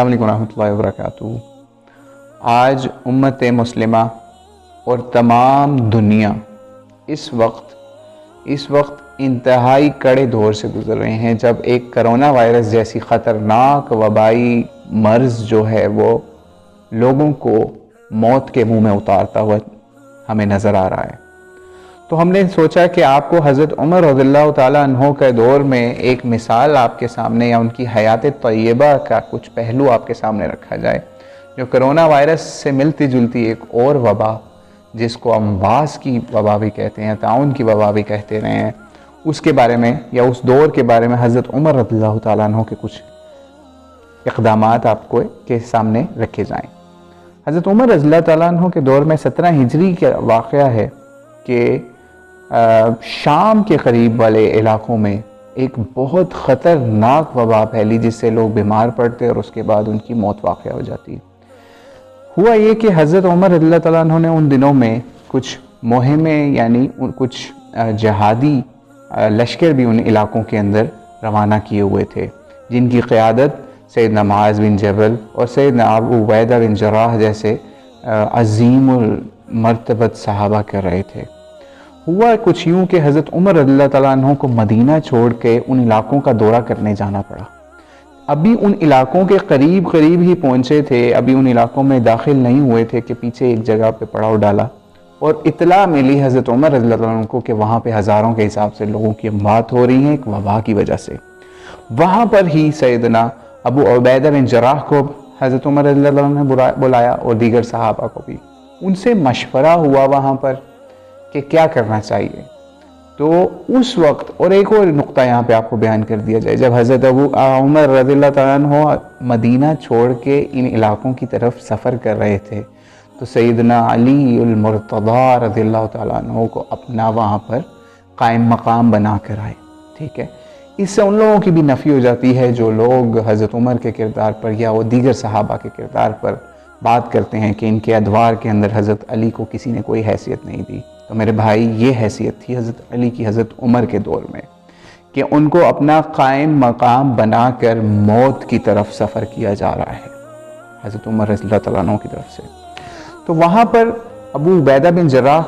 السلام علیکم ورحمۃ اللہ وبرکاتہ۔ آج امت مسلمہ اور تمام دنیا اس وقت انتہائی کڑے دور سے گزر رہے ہیں، جب ایک کرونا وائرس جیسی خطرناک وبائی مرض جو ہے وہ لوگوں کو موت کے منہ میں اتارتا ہوا ہمیں نظر آ رہا ہے۔ تو ہم نے سوچا کہ آپ کو حضرت عمر رضی اللہ تعالیٰ عنہ کے دور میں ایک مثال آپ کے سامنے یا ان کی حیات طیبہ کا کچھ پہلو آپ کے سامنے رکھا جائے، جو کرونا وائرس سے ملتی جلتی ایک اور وبا جس کو امواس کی وبا بھی کہتے ہیں، طاعون کی وبا بھی کہتے رہے ہیں، اس کے بارے میں یا اس دور کے بارے میں حضرت عمر رضی اللہ تعالیٰ عنہ کے کچھ اقدامات آپ کو کے سامنے رکھے جائیں۔ حضرت عمر رضی اللہ تعالیٰ عنہ کے دور میں 17 ہجری کا واقعہ ہے کہ شام کے قریب والے علاقوں میں ایک بہت خطرناک وبا پھیلی جس سے لوگ بیمار پڑتے اور اس کے بعد ان کی موت واقع ہو جاتی۔ ہوا یہ کہ حضرت عمر رضی اللہ تعالیٰ عنہ نے ان دنوں میں کچھ مہمیں یعنی کچھ جہادی لشکر بھی ان علاقوں کے اندر روانہ کیے ہوئے تھے، جن کی قیادت سیدنا معاذ بن جبل اور سیدنا ابو عبیدہ بن جراح جیسے عظیم المرتبت صحابہ کر رہے تھے۔ ہوا کچھ یوں کہ حضرت عمر رضی اللہ تعالیٰ عنہ کو مدینہ چھوڑ کے ان علاقوں کا دورہ کرنے جانا پڑا۔ ابھی ان علاقوں کے قریب ہی پہنچے تھے، ابھی ان علاقوں میں داخل نہیں ہوئے تھے کہ پیچھے ایک جگہ پہ پڑاؤ ڈالا اور اطلاع ملی حضرت عمر رضی اللہ عنہ کو کہ وہاں پہ ہزاروں کے حساب سے لوگوں کی اموات ہو رہی ہیں ایک وبا کی وجہ سے۔ وہاں پر ہی سیدنا ابو عبیدہ بن جراح کو حضرت عمر رضی اللہ عنہ نے بلایا اور دیگر صحابہ کو بھی۔ ان سے مشورہ ہوا وہاں پر کہ کیا کرنا چاہیے۔ تو اس وقت اور ایک اور نقطہ یہاں پہ آپ کو بیان کر دیا جائے، جب حضرت ابو عمر رضی اللہ تعالیٰ عنہ مدینہ چھوڑ کے ان علاقوں کی طرف سفر کر رہے تھے تو سیدنا علی المرتضیٰ رضی اللہ تعالیٰ عنہ کو اپنا وہاں پر قائم مقام بنا کر آئے۔ ٹھیک ہے، اس سے ان لوگوں کی بھی نفی ہو جاتی ہے جو لوگ حضرت عمر کے کردار پر یا وہ دیگر صحابہ کے کردار پر بات کرتے ہیں کہ ان کے ادوار کے اندر حضرت علی کو کسی نے کوئی حیثیت نہیں دی۔ تو میرے بھائی، یہ حیثیت تھی حضرت علی کی حضرت عمر کے دور میں کہ ان کو اپنا قائم مقام بنا کر موت کی طرف سفر کیا جا رہا ہے حضرت عمر رضی اللہ تعالیٰ عنہ کی طرف سے۔ تو وہاں پر ابو عبیدہ بن جراح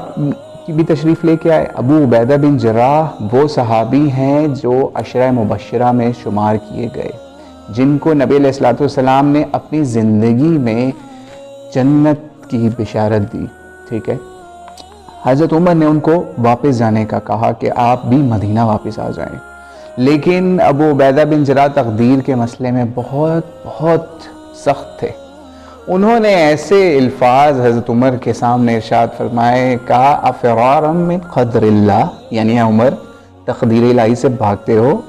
کی بھی تشریف لے کے آئے۔ ابو عبیدہ بن جراح وہ صحابی ہیں جو عشرہ مبشرہ میں شمار کیے گئے، جن کو نبی علیہ الصلوۃ والسلام نے اپنی زندگی میں جنت کی بشارت دی۔ ٹھیک ہے، حضرت عمر نے ان کو واپس جانے کا کہا کہ آپ بھی مدینہ واپس آ جائیں، لیکن ابو عبیدہ بن جراح تقدیر کے مسئلے میں بہت سخت تھے۔ انہوں نے ایسے الفاظ حضرت عمر کے سامنے ارشاد فرمائے، کہا افرارا من قدر اللہ، یعنی عمر تقدیر الہی سے بھاگتے ہو؟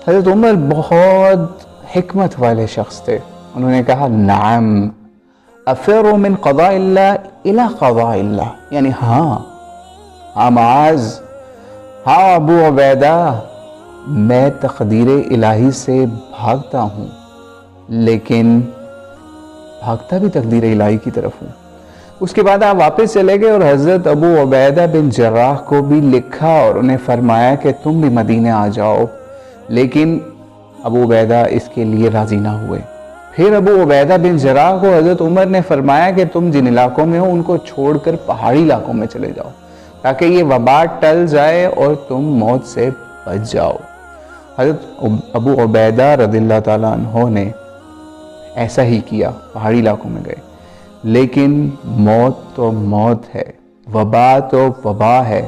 حضرت عمر بہت حکمت والے شخص تھے، انہوں نے کہا نعم افر من قضاء اللہ الى قضاء اللہ، یعنی ہاں معاذ، ہاں ابو عبیدہ، میں تقدیر الہی سے بھاگتا ہوں، لیکن بھاگتا بھی تقدیر الہی کی طرف ہوں۔ اس کے بعد آپ واپس چلے گئے اور حضرت ابو عبیدہ بن جراح کو بھی لکھا اور انہیں فرمایا کہ تم بھی مدینہ آ جاؤ، لیکن ابو عبیدہ اس کے لیے راضی نہ ہوئے۔ پھر ابو عبیدہ بن جراح کو حضرت عمر نے فرمایا کہ تم جن علاقوں میں ہو ان کو چھوڑ کر پہاڑی علاقوں میں چلے جاؤ تاکہ یہ وبا ٹل جائے اور تم موت سے بچ جاؤ۔ حضرت ابو عبیدہ رضی اللہ تعالیٰ عنہ نے ایسا ہی کیا، پہاڑی علاقوں میں گئے، لیکن موت تو موت ہے، وبا تو وبا ہے،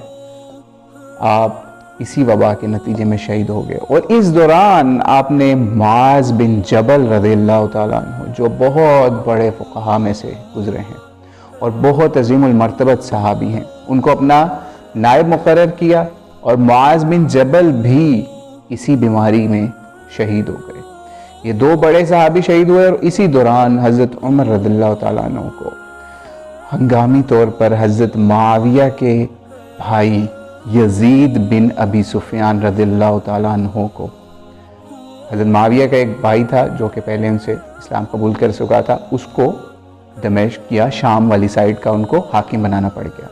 آپ اسی وبا کے نتیجے میں شہید ہو گئے۔ اور اس دوران آپ نے معاذ بن جبل رضی اللہ تعالیٰ عنہ، جو بہت بڑے فقہاء میں سے گزرے ہیں اور بہت عظیم المرتبت صحابی ہیں، ان کو اپنا نائب مقرر کیا اور معاذ بن جبل بھی اسی بیماری میں شہید ہو گئے۔ یہ دو بڑے صحابی شہید ہوئے اور اسی دوران حضرت عمر رضی اللہ تعالیٰ عنہ کو ہنگامی طور پر حضرت معاویہ کے بھائی یزید بن ابی سفیان رضی اللہ تعالیٰ عنہ کو، حضرت معاویہ کا ایک بھائی تھا جو کہ پہلے ان سے اسلام قبول کر چکا تھا، اس کو دمشق یا شام والی سائڈ کا ان کو حاکم بنانا پڑ گیا،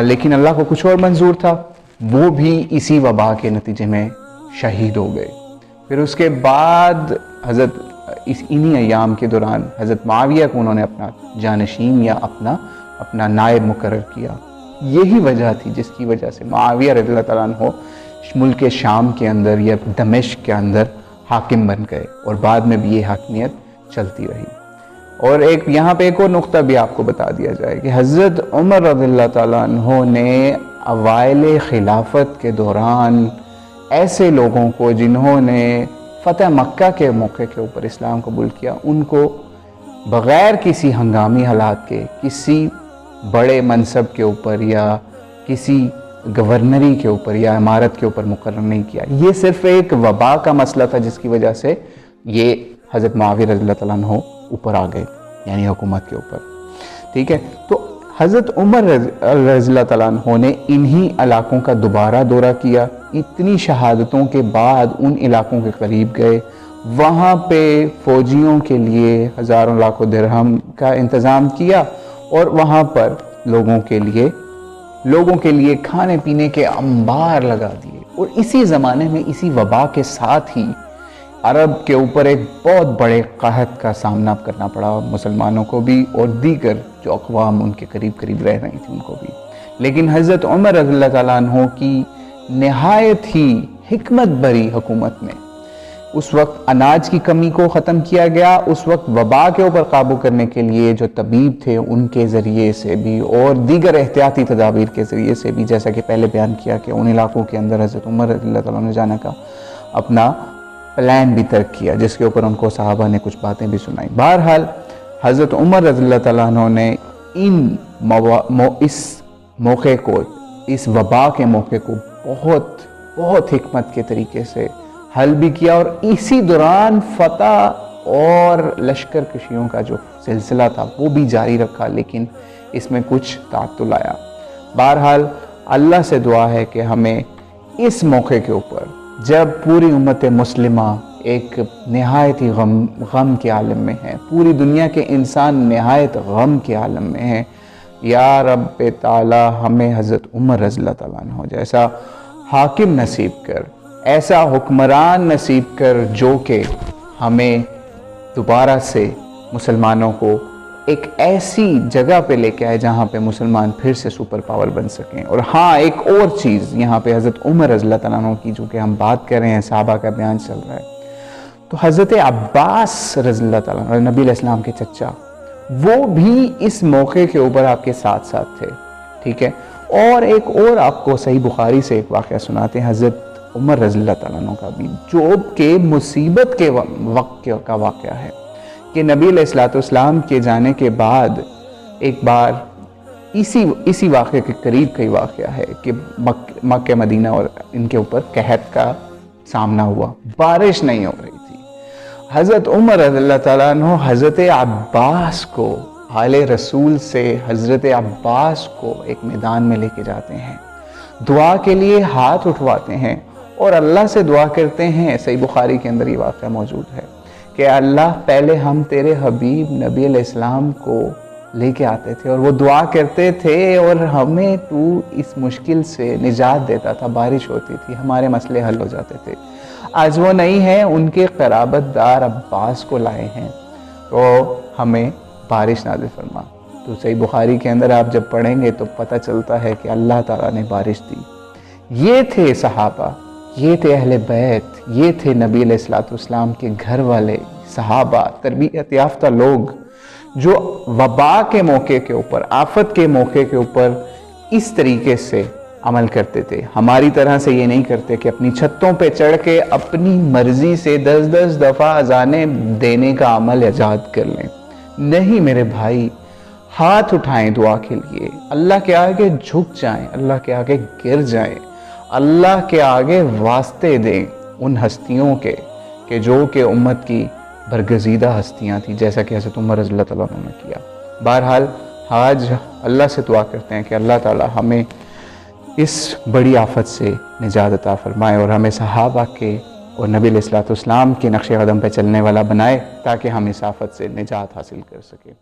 لیکن اللہ کو کچھ اور منظور تھا، وہ بھی اسی وبا کے نتیجے میں شہید ہو گئے۔ پھر اس کے بعد حضرت انہی ایام کے دوران حضرت معاویہ کو انہوں نے اپنا جانشین یا اپنا نائب مقرر کیا. یہی وجہ تھی جس کی وجہ سے معاویہ رضی اللہ تعالیٰ عنہ ملک شام کے اندر یا دمشق کے اندر حاکم بن گئے، اور بعد میں بھی یہ حاکمیت چلتی رہی. اور یہاں پہ ایک اور نقطہ بھی آپ کو بتا دیا جائے کہ حضرت عمر رضی اللہ تعالیٰ عنہ نے اوائل خلافت کے دوران ایسے لوگوں کو جنہوں نے فتح مکہ کے موقع کے اوپر اسلام قبول کیا، ان کو بغیر کسی ہنگامی حالات کے کسی بڑے منصب کے اوپر یا کسی گورنری کے اوپر یا امارت کے اوپر مقرر نہیں کیا. یہ صرف ایک وبا کا مسئلہ تھا جس کی وجہ سے یہ حضرت معاویہ رضی اللہ تعالیٰ عنہ اوپر آ گئے، یعنی حکومت کے اوپر. ٹھیک ہے، تو حضرت عمر رضی اللہ تعالیٰ عنہ نے انہی علاقوں کا دوبارہ دورہ کیا. اتنی شہادتوں کے بعد ان علاقوں کے قریب گئے، وہاں پہ فوجیوں کے لیے ہزاروں لاکھوں درہم کا انتظام کیا، اور وہاں پر لوگوں کے لیے کھانے پینے کے انبار لگا دیے. اور اسی زمانے میں اسی وبا کے ساتھ ہی عرب کے اوپر ایک بہت بڑے قحط کا سامنا کرنا پڑا مسلمانوں کو بھی، اور دیگر جو اقوام ان کے قریب رہ رہی تھیں ان کو بھی. لیکن حضرت عمر رضی اللہ تعالیٰ عنہ کی نہایت ہی حکمت بری حکومت میں اس وقت اناج کی کمی کو ختم کیا گیا. اس وقت وبا کے اوپر قابو کرنے کے لیے جو طبیب تھے ان کے ذریعے سے بھی اور دیگر احتیاطی تدابیر کے ذریعے سے بھی، جیسا کہ پہلے بیان کیا کہ ان علاقوں کے اندر حضرت عمر رضی اللہ تعالیٰ عنہ جانے کا اپنا پلان بھی ترک کیا، جس کے اوپر ان کو صحابہ نے کچھ باتیں بھی سنائی. بہرحال حضرت عمر رضی اللہ تعالیٰ عنہ نے اس موقع کو، اس وبا کے موقع کو بہت حکمت کے طریقے سے حل بھی کیا، اور اسی دوران فتح اور لشکر کشیوں کا جو سلسلہ تھا وہ بھی جاری رکھا، لیکن اس میں کچھ تعطل آیا. بہرحال اللہ سے دعا ہے کہ ہمیں اس موقع کے اوپر جب پوری امت مسلمہ ایک نہایت ہی غم کے عالم میں ہے، پوری دنیا کے انسان نہایت غم کے عالم میں ہیں، یا رب تعالی ہمیں حضرت عمر رضی اللہ تعالیٰ عنہ جیسا حاکم نصیب کر، ایسا حکمران نصیب کر جو کہ ہمیں دوبارہ سے مسلمانوں کو ایک ایسی جگہ پہ لے کے آئے جہاں پہ مسلمان پھر سے سپر پاور بن سکیں. اور ہاں، ایک اور چیز یہاں پہ حضرت عمر رضی اللہ تعالیٰ عنہ کی جو کہ ہم بات کر رہے ہیں، صحابہ کا بیان چل رہا ہے، تو حضرت عباس رضی اللہ تعالیٰ عنہ نبی علیہ السلام کے چچا، وہ بھی اس موقع کے اوپر آپ کے ساتھ تھے. ٹھیک ہے، اور ایک اور آپ کو صحیح بخاری سے ایک واقعہ سناتے ہیں حضرت عمر رضی اللہ تعالیٰ عنہ کا بھی، جو کہ مصیبت کے وقت کا واقعہ ہے کہ نبی علیہ السلام کے جانے کے بعد ایک بار اسی واقعے کے قریب کئی واقعہ ہے کہ مکہ مدینہ اور ان کے اوپر قحط کا سامنا ہوا، بارش نہیں ہو رہی تھی. حضرت عمر رضی اللہ تعالیٰ عنہ حضرت عباس کو، آل رسول سے حضرت عباس کو ایک میدان میں لے کے جاتے ہیں، دعا کے لیے ہاتھ اٹھواتے ہیں اور اللہ سے دعا کرتے ہیں. صحیح بخاری کے اندر یہ واقعہ موجود ہے کہ اللہ، پہلے ہم تیرے حبیب نبی علیہ السلام کو لے کے آتے تھے اور وہ دعا کرتے تھے اور ہمیں تو اس مشکل سے نجات دیتا تھا، بارش ہوتی تھی، ہمارے مسئلے حل ہو جاتے تھے. آج وہ نہیں ہیں، ان کے قرابت دار عباس کو لائے ہیں تو ہمیں بارش نازل فرما. تو صحیح بخاری کے اندر آپ جب پڑھیں گے تو پتہ چلتا ہے کہ اللہ تعالیٰ نے بارش دی. یہ تھے صحابہ، یہ تھے اہل بیت، یہ تھے نبی علیہ السلام کے گھر والے صحابہ، تربیت یافتہ لوگ جو وبا کے موقع کے اوپر، آفت کے موقع کے اوپر اس طریقے سے عمل کرتے تھے. ہماری طرح سے یہ نہیں کرتے کہ اپنی چھتوں پہ چڑھ کے اپنی مرضی سے 10 دفعہ اذانیں دینے کا عمل ایجاد کر لیں. نہیں میرے بھائی، ہاتھ اٹھائیں دعا کے لیے، اللہ کے آگے جھک جائیں، اللہ کے آگے گر جائیں، اللہ کے آگے واسطے دیں ان ہستیوں کے کہ جو کہ امت کی برگزیدہ ہستیاں تھیں، جیسا کہ حضرت عمر رضی اللہ تعالیٰ عنہ نے کیا. بہرحال آج اللہ سے دعا کرتے ہیں کہ اللہ تعالیٰ ہمیں اس بڑی آفت سے نجات عطا فرمائے اور ہمیں صحابہ کے اور نبی علیہ السلام کے نقش قدم پہ چلنے والا بنائے تاکہ ہم اس آفت سے نجات حاصل کر سکیں.